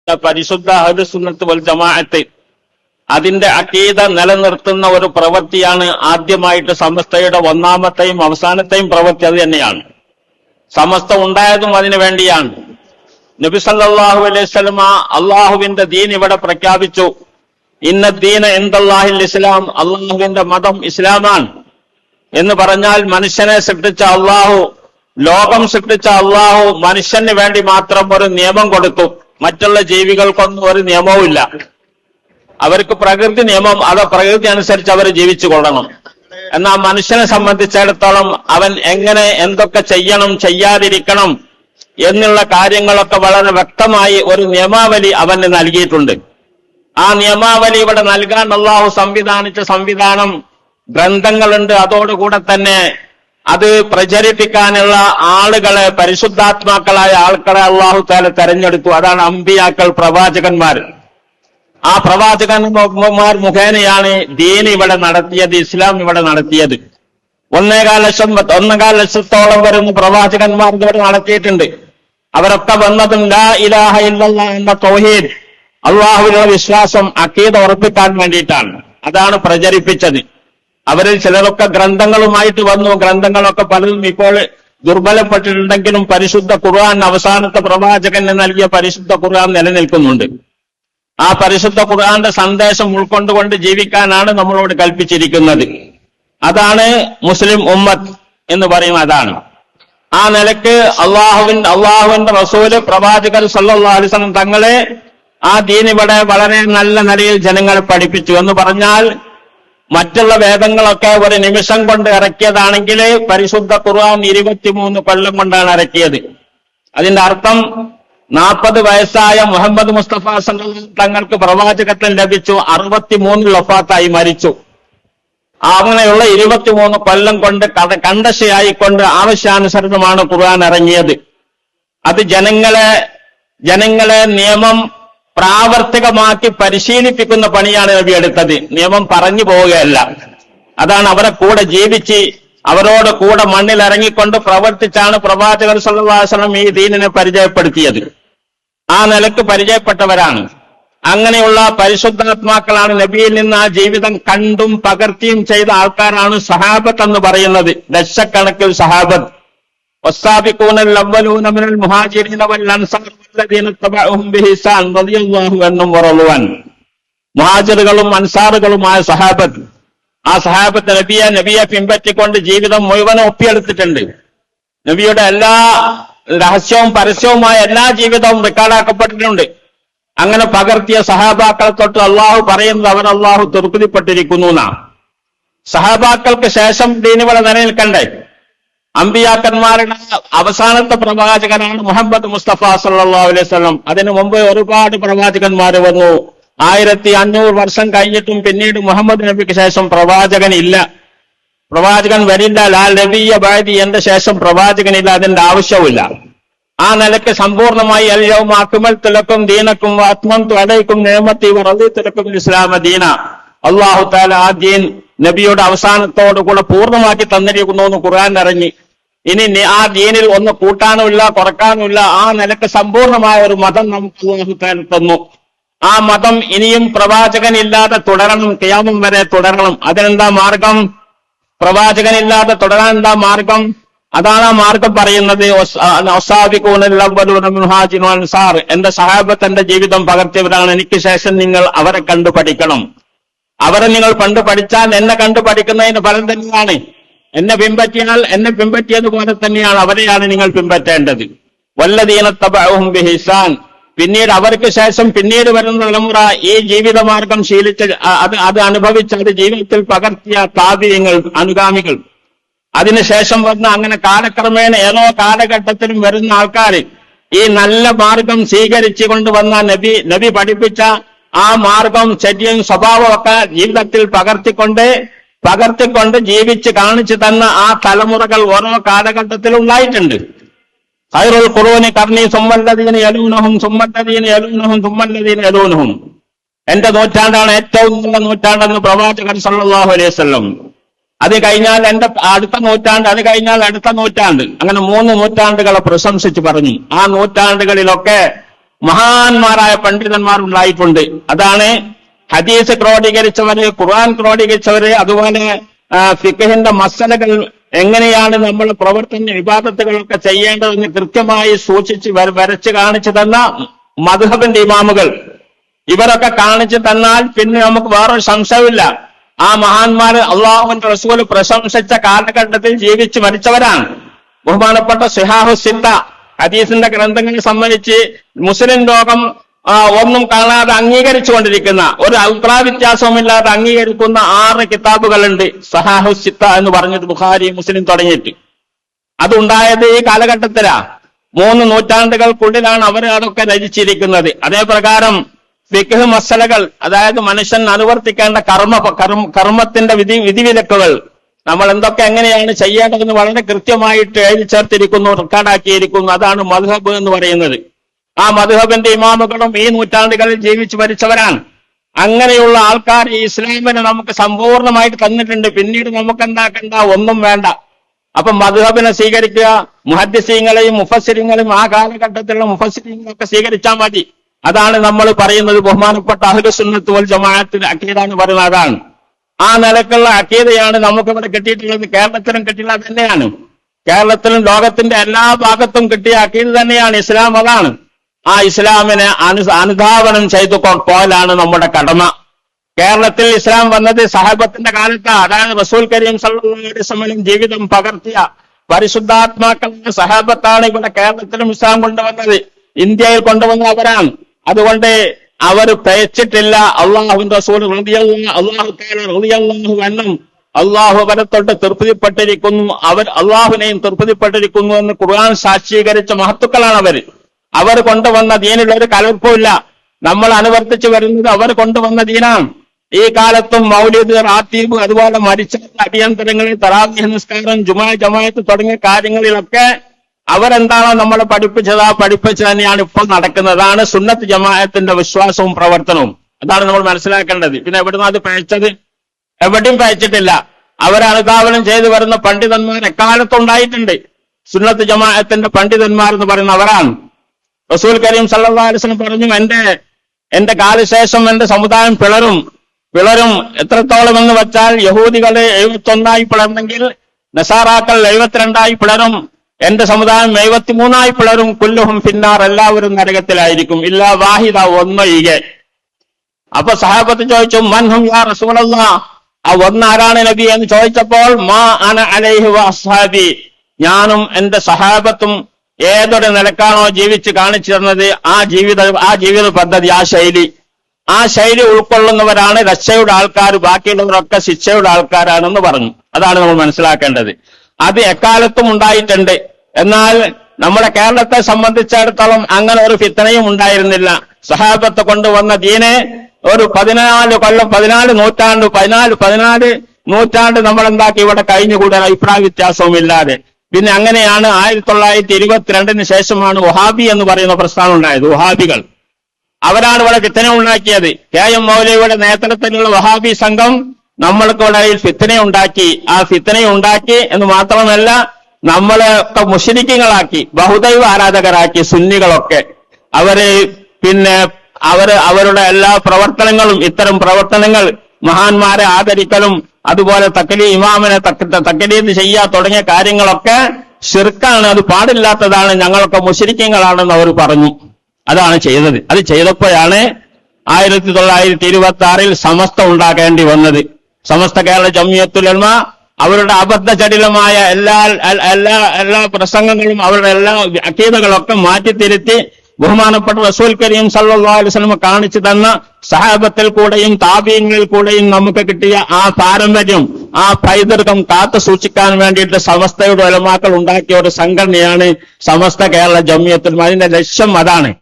പരിശുദ്ധ അഹ്ലുസുന്നത്ത് വൽ ജമാഅത്ത് അതിന്റെ അഖീദ നിലനിർത്തുന്ന ഒരു പ്രവൃത്തിയാണ് ആദ്യമായിട്ട് സമസ്തയുടെ ഒന്നാമത്തെയും അവസാനത്തെയും പ്രവൃത്തി. അത് തന്നെയാണ്. സമസ്ത ഉണ്ടായതും അതിനു വേണ്ടിയാണ്. നബി സല്ലല്ലാഹു അലൈഹി വസല്ലമ അള്ളാഹുവിന്റെ ദീൻ ഇവിടെ പ്രഖ്യാപിച്ചു. ഇന്ന ദീന ഇൻദല്ലാഹിൽ ഇസ്ലാം, അള്ളാഹുവിന്റെ മതം ഇസ്ലാമാണ് എന്ന് പറഞ്ഞാൽ മനുഷ്യനെ സൃഷ്ടിച്ച അള്ളാഹു, ലോകം സൃഷ്ടിച്ച അള്ളാഹു മനുഷ്യന് വേണ്ടി മാത്രം ഒരു നിയമം കൊടുത്തു. മറ്റുള്ള ജീവികൾക്കൊന്നും ഒരു നിയമവുമില്ല. അവർക്ക് പ്രകൃതി നിയമം, അത് പ്രകൃതി അനുസരിച്ച് അവർ ജീവിച്ചു കൊള്ളണം. എന്നാൽ മനുഷ്യനെ സംബന്ധിച്ചിടത്തോളം അവൻ എങ്ങനെ എന്തൊക്കെ ചെയ്യണം ചെയ്യാതിരിക്കണം എന്നുള്ള കാര്യങ്ങളൊക്കെ വളരെ വ്യക്തമായി ഒരു നിയമാവലി അവന് നൽകിയിട്ടുണ്ട്. ആ നിയമാവലി ഇവിടെ നൽകാൻ അള്ളാഹു സംവിധാനിച്ച സംവിധാനം ഗ്രന്ഥങ്ങളുണ്ട്. അതോടുകൂടെ തന്നെ അത് പ്രചരിപ്പിക്കാനുള്ള ആളുകളെ, പരിശുദ്ധാത്മാക്കളായ ആൾക്കാരെ അള്ളാഹു തആല തെരഞ്ഞെടുത്തു. അതാണ് അമ്പിയാക്കൾ, പ്രവാചകന്മാർ. ആ പ്രവാചകന്മാർ മുഖേനയാണ് ദീൻ ഇവിടെ നടത്തിയത്, ഇസ്ലാം ഇവിടെ നടത്തിയത്. 1.25 ലക്ഷത്തോളം വരുന്ന പ്രവാചകന്മാർ ഇവിടെ നടത്തിയിട്ടുണ്ട്. അവരൊക്കെ വന്നതും ലാ ഇലാഹ ഇല്ലല്ലാഹ് എന്ന തൗഹീദ്, അള്ളാഹുവിനുള്ള വിശ്വാസം, അഖീദ ഉറപ്പിക്കാൻ വേണ്ടിയിട്ടാണ്. അതാണ് പ്രചരിപ്പിച്ചത്. അവരിൽ ചിലരൊക്കെ ഗ്രന്ഥങ്ങളുമായിട്ട് വന്നു. ഗ്രന്ഥങ്ങളൊക്കെ പലതും ഇപ്പോൾ ദുർബലപ്പെട്ടിട്ടുണ്ടെങ്കിലും പരിശുദ്ധ ഖുർആൻ, അവസാനത്തെ പ്രവാചകന് നൽകിയ പരിശുദ്ധ ഖുർആൻ നിലനിൽക്കുന്നുണ്ട്. ആ പരിശുദ്ധ ഖുർആന്റെ സന്ദേശം ഉൾക്കൊണ്ടുകൊണ്ട് ജീവിക്കാനാണ് നമ്മളോട് കൽപ്പിച്ചിരിക്കുന്നത്. അതാണ് മുസ്ലിം ഉമ്മത്ത് എന്ന് പറയുന്നത്. അതാണ് ആ നിലക്ക് അള്ളാഹുവിന്റെ റസൂല്, പ്രവാചകർ സല്ലല്ലാഹു അലൈഹി വസല്ലം തങ്ങളെ ആ ദീൻ ഇവിടെ വളരെ നല്ല നിലയിൽ ജനങ്ങളെ പഠിപ്പിച്ചു. എന്ന് പറഞ്ഞാൽ മറ്റുള്ള വേദങ്ങളൊക്കെ ഒരു നിമിഷം കൊണ്ട് ഇറക്കിയതാണെങ്കിൽ പരിശുദ്ധ ഖുർആൻ 23 കൊല്ലം കൊണ്ടാണ് ഇറക്കിയത്. അതിന്റെ അർത്ഥം 40 വയസ്സായ മുഹമ്മദ് മുസ്തഫ സല്ലല്ലാഹു തങ്ങൾക്ക് പ്രവാചകത്വം ലഭിച്ചു. 63 വഫാത്തായി മരിച്ചു. അങ്ങനെയുള്ള 23 കൊല്ലം കൊണ്ട് കണ്ടശയായിക്കൊണ്ട് ആവശ്യാനുസരണമാണ് ഖുർആൻ ഇറങ്ങിയത്. അത് ജനങ്ങളെ നിയമം പ്രാവർത്തികമാക്കി പരിശീലിപ്പിക്കുന്ന പണിയാണ് നബി എടുത്തത്. നിയമം പറഞ്ഞു പോവുകയല്ല. അതാണ് അവരെ കൂടെ ജീവിച്ച് അവരോട് കൂടെ മണ്ണിൽ ഇറങ്ങിക്കൊണ്ട് പ്രവർത്തിച്ചാണ് പ്രവാചകർ സല്ലല്ലാഹു അലൈഹി വസല്ലം ഈ ദീനിനെ പരിചയപ്പെടുത്തിയത്. ആ നിലക്ക് പരിചയപ്പെട്ടവരാണ്. അങ്ങനെയുള്ള പരിശുദ്ധാത്മാക്കളാണ്. നബിയിൽ നിന്ന് ആ ജീവിതം കണ്ടും പകർത്തിയും ചെയ്ത ആൾക്കാരാണ് സഹാബത്ത് എന്ന് പറയുന്നത്. ലക്ഷക്കണക്കിൽ സഹാബത്ത്. വസ്സാബിഖൂനൽ അവ്വലൂന മിനൽ മുഹാജിരീന വൽ അൻസാർ വല്ലദീന തബഅഹും ബിഹിസാൻ റളിയല്ലാഹു അൻഹും വറളു അൻ. മുഹാജിറുകളും അൻസാറുകളുമായ സഹാബത്ത്. ആ സഹാബത്ത് നബിയെ പിൻപറ്റിക്കൊണ്ട് ജീവിതം മുഴുവനും ഒപ്പിയെടുത്തിട്ടുണ്ട്. നബിയുടെ എല്ലാ രഹസ്യവും പരസ്യവുമായ എല്ലാ ജീവിതവും റെക്കോർഡാക്കപ്പെട്ടിട്ടുണ്ട്. അങ്ങനെ പകർത്തിയ സഹാബാക്കളെ തൊട്ട് അള്ളാഹു പറയുന്നത് അവർ അള്ളാഹു തൃപ്തിപ്പെട്ടിരിക്കുന്നു എന്നാണ്. സഹാബാക്കൾക്ക് ശേഷം ദീനിവിടെ നിലനിൽക്കണ്ടേ? അമ്പിയാക്കന്മാരുടെ അവസാനത്തെ പ്രവാചകനാണ് മുഹമ്മദ് മുസ്തഫ സല്ലല്ലാഹു അലൈഹി വസല്ലം. അതിനു മുമ്പ് ഒരുപാട് പ്രവാചകന്മാർ വന്നു. 1500 വർഷം കഴിഞ്ഞിട്ടും പിന്നീട് മുഹമ്മദ് നബിക്ക് ശേഷം പ്രവാചകൻ ഇല്ല, പ്രവാചകൻ വരില്ല. ലാ നബിയ്യ ബഅദി, എന്റെ ശേഷം പ്രവാചകനില്ല, അതിന്റെ ആവശ്യവുമില്ല. ആ നിലയ്ക്ക് സമ്പൂർണമായി അൽ യൗമ അക്മൽതു ലക്കും ദീനക്കും വഅത്മംതു അലൈക്കും നിഅമതി വറദീതു ലക്കും ഇസ്ലാമ ദീന. അല്ലാഹു തആല ആ ദീൻ നബിയുടെ അവസാനത്തോടുകൂടെ പൂർണ്ണമാക്കി തന്നിരിക്കുന്നു എന്ന് ഖുർആൻ ഇറങ്ങി. ഇനി ആ ദീനിൽ ഒന്ന് കൂട്ടാനുമില്ല കുറക്കാനുമില്ല. ആ നിലക്ക് സമ്പൂർണമായ ഒരു മതം നമുക്ക് അല്ലാഹു തആല തന്നു. ആ മതം ഇനിയും പ്രവാചകനില്ലാതെ തുടരണം, ഖിയാമം വരെ തുടരണം. അതിനെന്താ മാർഗം? പ്രവാചകനില്ലാതെ തുടരാൻ എന്താ മാർഗം? അതാണ് ആ മാർഗം പറയുന്നത്. എന്റെ സഹാബത്ത് എന്റെ ജീവിതം പകർത്തിയവരാണ്. എനിക്ക് ശേഷം നിങ്ങൾ അവരെ കണ്ടു പഠിക്കണം. അവരെ നിങ്ങൾ കണ്ടു പഠിച്ചാൽ എന്നെ കണ്ടു പഠിക്കുന്നതിന് ഫലം തന്നെയാണ്. എന്നെ പിൻപറ്റിയാൽ എന്നെ പിൻപറ്റിയതുപോലെ തന്നെയാണ് അവരെയാണ് നിങ്ങൾ പിൻപറ്റേണ്ടത്. വല്ലദീന തബഅഹും ബിഹിസാൻ. പിന്നീട് അവർക്ക് ശേഷം പിന്നീട് വരുന്ന തലമുറ ഈ ജീവിതമാർഗം ശീലിച്ച് അത് അനുഭവിച്ച് അത് ജീവിതത്തിൽ പകർത്തിയ താബിഈങ്ങൾ, അനുഗാമികൾ, അതിനുശേഷം വന്ന അങ്ങനെ കാലക്രമേണ ഏതോ കാലഘട്ടത്തിലും വരുന്ന ആൾക്കാർ ഈ നല്ല മാർഗം സ്വീകരിച്ചു കൊണ്ടുവന്ന നബി പഠിപ്പിച്ച ആ മാർഗം, ചര്യയും സ്വഭാവമൊക്കെ ജീവിതത്തിൽ പകർത്തിക്കൊണ്ട് ജീവിച്ച് കാണിച്ചു തന്ന ആ തലമുറകൾ ഓരോ കാലഘട്ടത്തിലും ഉണ്ടായിട്ടുണ്ട്. ഖൈറുൽ ഖുറൂനി ഖർനി സുമ്മല്ലദീന യലൂനഹും സുമ്മല്ലദീന യലൂനഹും സുമ്മല്ലദീന യലൂനഹും. എന്റെ നൂറ്റാണ്ടാണ് ഏറ്റവും നല്ല നൂറ്റാണ്ടെന്ന് പ്രവാചകൻ സല്ലല്ലാഹു അലൈഹി വസല്ലം. അത് കഴിഞ്ഞാൽ എന്റെ അടുത്ത നൂറ്റാണ്ട്, അത് കഴിഞ്ഞാൽ അടുത്ത നൂറ്റാണ്ട്, അങ്ങനെ 3 നൂറ്റാണ്ടുകളെ പ്രശംസിച്ച് പറഞ്ഞു. ആ നൂറ്റാണ്ടുകളിലൊക്കെ മഹാന്മാരായ പണ്ഡിതന്മാർ ഉണ്ടായിട്ടുണ്ട്. അതാണ് ഹദീസ് ക്രോഡീകരിച്ചവര്, ഖുർആൻ ക്രോഡീകരിച്ചവര്, അതുപോലെ ഫിഖഹിന്റെ മസലകൾ എങ്ങനെയാണ് നമ്മൾ പ്രവർത്തന ഇബാദത്തുകളൊക്കെ ചെയ്യേണ്ടതെന്ന് കൃത്യമായി സൂക്ഷിച്ച് വരച്ച് കാണിച്ചു തന്ന മദ്ഹബിന്റെ ഇമാമുകൾ, ഇവരൊക്കെ കാണിച്ചു തന്നാൽ പിന്നെ നമുക്ക് വേറൊരു സംശയമില്ല. ആ മഹാന്മാർ അള്ളാഹുവിന്റെ റസൂൽ പ്രശംസിച്ച കാലഘട്ടത്തിൽ ജീവിച്ച് മരിച്ചവരാണ്. ബഹുമാനപ്പെട്ട സിഹാഹു സിത്ത ഹദീസിന്റെ ഗ്രന്ഥങ്ങളെ സംബന്ധിച്ച് മുസ്ലിം ലോകം ഒന്നും കാണാതെ അംഗീകരിച്ചുകൊണ്ടിരിക്കുന്ന, ഒരു അഭിപ്രായ വ്യത്യാസവുമില്ലാതെ അംഗീകരിക്കുന്ന 6 കിതാബുകളുണ്ട്. സഹാഹു സിത്ത എന്ന് പറഞ്ഞത് ബുഖാരി മുസ്ലിം തുടങ്ങിയിട്ട്. അതുണ്ടായത് ഈ കാലഘട്ടത്തിലാ. 3 നൂറ്റാണ്ടുകൾക്കുള്ളിലാണ് അവർ അതൊക്കെ രചിച്ചിരിക്കുന്നത്. അതേപ്രകാരം ഫിഖ് മസലകൾ, അതായത് മനുഷ്യൻ അനുവർത്തിക്കേണ്ട കർമ്മത്തിന്റെ വിധിവിലക്കുകൾ, നമ്മൾ എന്തൊക്കെ എങ്ങനെയാണ് ചെയ്യേണ്ടതെന്ന് വളരെ കൃത്യമായിട്ട് എഴുതി ചേർത്തിരിക്കുന്നു, റെക്കോർഡാക്കിയിരിക്കുന്നു. അതാണ് മദ്ഹബ് എന്ന് പറയുന്നത്. ആ മദ്ഹബിന്റെ ഇമാമുകളും ഈ നൂറ്റാണ്ടുകളിൽ ജീവിച്ചു മരിച്ചവരാണ്. അങ്ങനെയുള്ള ആൾക്കാർ ഈ ഇസ്ലാമിനെ നമുക്ക് സമ്പൂർണ്ണമായിട്ട് തന്നിട്ടുണ്ട്. പിന്നീട് നമുക്ക് എന്താക്കണ്ട, ഒന്നും വേണ്ട. അപ്പൊ മദ്ഹബിനെ സ്വീകരിക്കുക. മുഹദ്ദിസീങ്ങളെയും മുഫസ്സിരീങ്ങളെയും ആ കാലഘട്ടത്തിലുള്ള മുഫസ്സിരീങ്ങളൊക്കെ സ്വീകരിച്ചാൽ മതി. അതാണ് നമ്മൾ പറയുന്നത്. ബഹുമാനപ്പെട്ട അഹ്ലുസുന്നത്ത് വൽ ജമാഅത്തിന്റെ അഖീദ എന്ന് പറയുന്നത് അതാണ്. ആ നിലക്കുള്ള അഖീദയാണ് നമുക്കിവിടെ കിട്ടിയിട്ടുള്ളത്. കേരളത്തിലും കിട്ടിയുള്ളത് തന്നെയാണ്. കേരളത്തിലും ലോകത്തിന്റെ എല്ലാ ഭാഗത്തും കിട്ടിയ അഖീദ തന്നെയാണ് ഇസ്ലാം. അതാണ് ആ ഇസ്ലാമിനെ അനുധാവനം ചെയ്തു പോലാണ് നമ്മുടെ കടമ. കേരളത്തിൽ ഇസ്ലാം വന്നത് സഹാബത്തിന്റെ കാലത്ത്, അതായത് റസൂൽ കരീം സല്ലല്ലാഹു അലൈഹി വസല്ലം ജീവിതം പകർത്തിയ പരിശുദ്ധാത്മാക്കളുടെ സഹാബത്താണ് ഇവിടെ കേരളത്തിലും ഇസ്ലാം കൊണ്ടുവന്നത്, ഇന്ത്യയിൽ കൊണ്ടുവന്ന അവരാണ്. അതുകൊണ്ട് അവർ പേച്ചിട്ടില്ല. അള്ളാഹുവിന്റെ റസൂൽ അള്ളാഹു അവരെ തൊട്ട് തൃപ്തിപ്പെട്ടിരിക്കുന്നു, അവർ അള്ളാഹുവിനെയും തൃപ്തിപ്പെട്ടിരിക്കുന്നു എന്ന് ഖുർആൻ സാക്ഷീകരിച്ച മഹത്തുക്കളാണ് അവർ കൊണ്ടുവന്ന ദീനിൽ ഒരു കലർപ്പുമില്ല. നമ്മൾ അനുവർത്തിച്ചു വരുന്നത് അവർ കൊണ്ടുവന്ന ദീനാണ്. ഈ കാലത്തും മൗലിദ്, റാത്തീബ്, അതുപോലെ മരിച്ച അടിയന്തരങ്ങളിൽ തറാവീഹ് നിസ്കാരം, ജുമാ ജമാഅത്ത് തുടങ്ങിയ കാര്യങ്ങളിലൊക്കെ അവരെന്താണോ നമ്മളെ പഠിപ്പിച്ചു തന്നെയാണ് ഇപ്പോൾ നടക്കുന്നത്. അതാണ് സുന്നത്ത് ജമാഅത്തിന്റെ വിശ്വാസവും പ്രവർത്തനവും. അതാണ് നമ്മൾ മനസ്സിലാക്കേണ്ടത്. പിന്നെ എവിടുന്ന് അത് പഴച്ചത്? എവിടെയും പഴച്ചിട്ടില്ല. അവരനുധാവനം ചെയ്തു വരുന്ന പണ്ഡിതന്മാർ എക്കാലത്തുണ്ടായിട്ടുണ്ട്. സുന്നത്ത് ജമാഅത്തിന്റെ പണ്ഡിതന്മാർ എന്ന് പറയുന്ന അവരാണ്. റസൂൽ കരീം സല്ലല്ലാഹു അലൈഹി വസല്ലം പറഞ്ഞു, എന്റെ കാലശേഷം എന്റെ സമുദായം പിളരും. എത്രത്തോളം എന്ന് വെച്ചാൽ യഹൂദികളെ 71 പിളർന്നെങ്കിൽ നസാറാക്കൾ 72 പിളരും. എന്റെ സമുദായം 73 പിളരും. കുല്ലുഹും ഫിന്നാർ, എല്ലാവരും നരകത്തിലായിരിക്കും. ഇല്ലാ വാഹിദ, ഒന്നൊഴികെ. അപ്പൊ സഹാബത്ത് ചോദിച്ചു, മൻഹും യാ റസൂലല്ലാഹ്, ആ ഒന്നാരാണ് നബി എന്ന് ചോദിച്ചപ്പോൾ, മാ അന അലൈഹി വഅസ്ഹാബി, ഞാനും എന്റെ സഹാബത്തും ഏതൊരു നിലക്കാണോ ജീവിച്ച് കാണിച്ചു തന്നത് ആ ജീവിത പദ്ധതി, ആ ശൈലി ഉൾക്കൊള്ളുന്നവരാണ് രക്ഷയുടെ ആൾക്കാർ, ബാക്കിയുള്ളവരൊക്കെ ശിക്ഷയുടെ ആൾക്കാരാണെന്ന് പറഞ്ഞു. അതാണ് നമ്മൾ മനസ്സിലാക്കേണ്ടത്. അത് എക്കാലത്തും ഉണ്ടായിട്ടുണ്ട്. എന്നാൽ നമ്മുടെ കേരളത്തെ സംബന്ധിച്ചിടത്തോളം അങ്ങനെ ഒരു ഫിത്നയും ഉണ്ടായിരുന്നില്ല. സഹാബത്ത് കൊണ്ടുവന്ന ദീനെ ഒരു 14 നൂറ്റാണ്ട് നമ്മൾ എന്താക്കി ഇവിടെ കഴിഞ്ഞുകൂടാൻ അഭിപ്രായ വ്യത്യാസവും ഇല്ലാതെ. പിന്നെ അങ്ങനെയാണ് 1922 ശേഷമാണ് വഹാബി എന്ന് പറയുന്ന പ്രസ്ഥാനം ഉണ്ടായത്. വഹാബികൾ അവരാണ് ഇവിടെ ഫിത്ന ഉണ്ടാക്കിയത്. KM മൗലവിയുടെ നേതൃത്വത്തിലുള്ള വഹാബി സംഘം നമ്മൾക്ക് ഇവിടെ ഫിത്നയുണ്ടാക്കി. ആ ഫിത്നയുണ്ടാക്കി എന്ന് മാത്രമല്ല, നമ്മളെ ഒക്കെ മുശ്രിക്കുകളാക്കി, ബഹുദൈവ ആരാധകരാക്കി. സുന്നികളൊക്കെ അവരുടെ എല്ലാ പ്രവർത്തനങ്ങളും, ഇത്തരം പ്രവർത്തനങ്ങൾ, മഹാന്മാരെ ആദരിക്കലും അതുപോലെ ഇമാമിനെ തക്ലീദ് ചെയ്യുക തുടങ്ങിയ കാര്യങ്ങളൊക്കെ ശിർക്കാണ്, അത് പാടില്ലാത്തതാണ്, ഞങ്ങളൊക്കെ മുശ്രിക്കുകളാണെന്ന് അവർ പറഞ്ഞു. അതാണ് ചെയ്തത്. അത് ചെയ്തപ്പോഴാണ് 1926 സമസ്ത ഉണ്ടാക്കേണ്ടി വന്നത്. സമസ്ത കേരള ജംഇയ്യത്തുൽ ഉലമ അവരുടെ അബദ്ധചടിലമായ എല്ലാ പ്രസംഗങ്ങളും അവരുടെ എല്ലാ അഖീദകളൊക്കെ മാറ്റിത്തിരുത്തി ബഹുമാനപ്പെട്ട റസൂൽ കരീം സല്ലല്ലാഹു അലൈഹി വസല്ലം കാണിച്ചു തന്ന സഹാബത്തിൽ കൂടെയും താബീങ്ങളിൽ കൂടെയും നമുക്ക് കിട്ടിയ ആ പാരമ്പര്യം, ആ പൈതൃകം കാത്തു സൂക്ഷിക്കാൻ വേണ്ടിയിട്ട് സമസ്തയുടെ ഉലമാക്കൾ ഉണ്ടാക്കിയ ഒരു സംഘടനയാണ് സമസ്ത കേരള ജംഇയ്യത്തുൽ ഉലമ. അതിന്റെ ലക്ഷ്യം അതാണ്.